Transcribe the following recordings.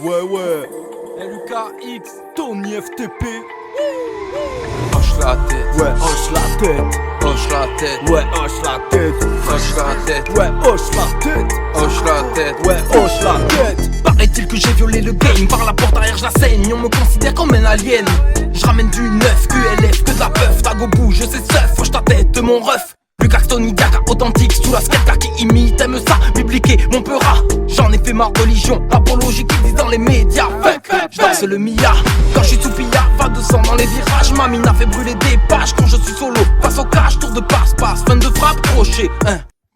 Ouais. LUKX, Tony FTP. Hoche la tête, Ouais, hoche la tête. hoche la tête, Ouais, hoche la tête. hoche la tête, Ouais, hoche la tête. hoche la tête. Ouais, hoche la tête. Paraît-il que j'ai violé le game, par la porte arrière je la saigne, on me considère comme un alien. Je ramène du neuf, QLF, que de la puff, tag au bout, je sais seuf, hoche ta tête de mon ref. Lucas Tony Diaga, authentique, sous la skate qui imite, aime ça, bibliqué, mon peura. J'en ai fait ma religion, apologie qui disent dans les médias. Fuck, je danse le Mia, quand je suis sous pilla, va 200 dans les virages. Ma mine a fait brûler des pages quand je suis solo. Face au cash, tour de passe-passe, fin de frappe, crochet,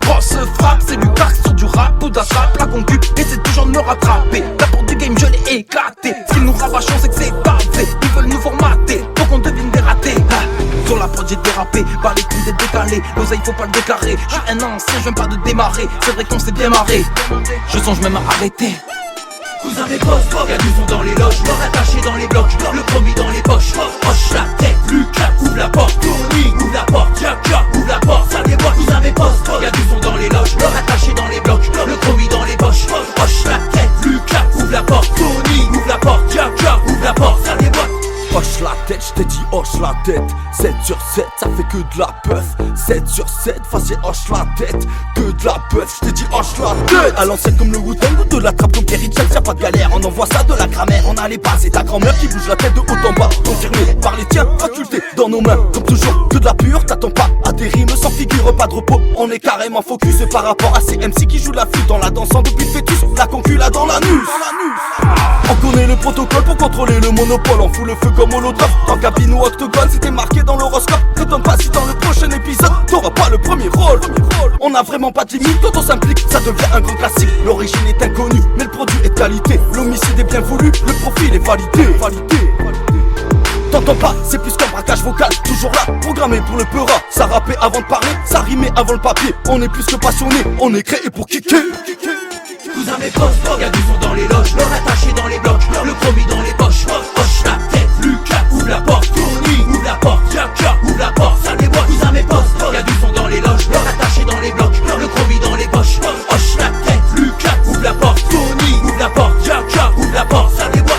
grosse frappe, c'est Lucas sur du rap ou d'attrape la concu, essaie toujours de me rattraper. La porte du game, je l'ai éclaté. Si nous rabâchons, c'est que c'est parfait. Ils veulent nous formater, pour qu'on devine des ratés. Sur la prod j'ai dérapé, bah les couilles des décalés. L'oseille faut pas le déclarer, je suis un ancien, je viens pas de démarrer. C'est vrai qu'on s'est bien marré, je songe même à arrêter. Cousin mes boss, y'a du son dans les loges, mort attaché dans les blocs, le promis dans les poches. Hoche la tête, Lucas, ouvre la porte, Tony, ouvre la porte, Jack, ouvre la porte, ça déboîte. Cousin mes boss, y'a du son dans les loges, mort attaché dans les blocs, le promis dans les poches. Hoche la tête, Lucas, ouvre la porte, Tony, ouvre la porte, Jack, ouvre la porte, ça déboîte. Hoche la tête, je t'ai dit hoche la tête. 7 sur 7, ça fait que de la puff. 7 sur 7, facile hoche la tête. Que de la puff, je t'ai dit hoche la tête. À l'ancienne comme le Wu-Tang ou de la trappe comme Kerry James, y'a pas de galère. On envoie ça de la grammaire, on a les bases. Et ta grand-mère qui bouge la tête de haut en bas. Confirmé par les tiens, faculté dans nos mains. Comme toujours, que de la pure, t'attends pas à des rimes sans figure, pas de repos. On est carrément focus par rapport à ces MC qui jouent de la flûte dans la dansant depuis le fœtus. La concu là dans la nuit. On connaît le protocole pour contrôler le monopole. On fout le feu comme holographe. En cabine ou octogone, c'était marqué dans l'horoscope. T'étonnes pas si dans le prochain épisode t'auras pas le premier rôle. On a vraiment pas de limite, quand on s'implique, ça devient un grand classique. L'origine est inconnue, mais le produit est de qualité. L'homicide est bien voulu, le profil est validé. T'entends pas, c'est plus qu'un braquage vocal. Toujours là, programmé pour le peura. Ça rappait avant de parler, ça rimait avant le papier. On est plus que passionné, on est créé pour kicker. Cousin mes boss, y'a du son dans les loges, l'or attaché dans les blocs, le promis dans les poches. Hoche la tête, Lucas, ouvre la porte, Tony, ouvre la porte, Jack, ouvre la porte, ça déboîte. Cousin mes boss, y'a du son dans les loges, l'or attaché dans les blocs, le promis dans les poches. Hoche la tête, Lucas, ouvre la porte, Tony, ouvre la porte, Jack, ouvre la porte, ça déboîte.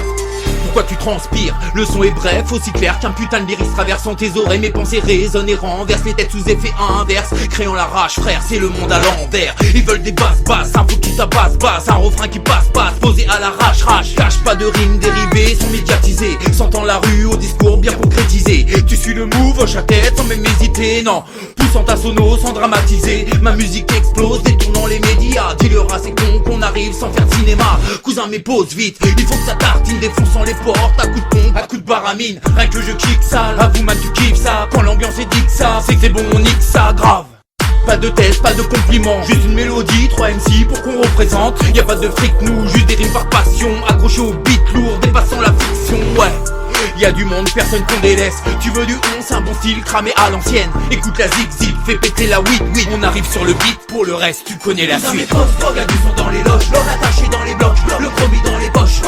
Pourquoi tu transpires? Le son est bref, aussi clair qu'un putain de lyrics traversant tes oreilles. Mes pensées résonnent et renversent les têtes sous effet inverse. Créant la rage, frère, c'est le monde à l'envers. Ils veulent des basses, un focus à basse, un refrain qui passe, posé à la rage. Cache pas de rimes dérivées, sont médiatisées. Sentant la rue au discours bien concrétisé. Tu suis le move, hoche la tête sans même hésiter, non. Poussant ta sono sans dramatiser. Ma musique explose, détournant les médias. Dis-leur à ces cons qu'on arrive sans faire de cinéma. Cousin, mais pose vite, il faut que ça tartine, défonçant les portes, à coup de pompe, à coup de baramine. Rien que le jeu kick ça, à vous man tu kiffes ça. Quand l'ambiance est dit que ça, c'est que c'est bon, on nique ça, grave. Pas de test, pas de compliments, juste une mélodie, 3 MC pour qu'on représente. Y'a pas de fric nous, juste des rimes par passion. Accroché au beat lourd, dépassant la fiction, ouais. Y'a du monde, personne qu'on délaisse. Tu veux du 11, un bon style cramé à l'ancienne. Écoute la zig-zig, fais péter la weed. On arrive sur le beat, pour le reste tu connais la suite. Y'a du son dans les loges, l'or attaché dans les blocs, le promis dans les poches.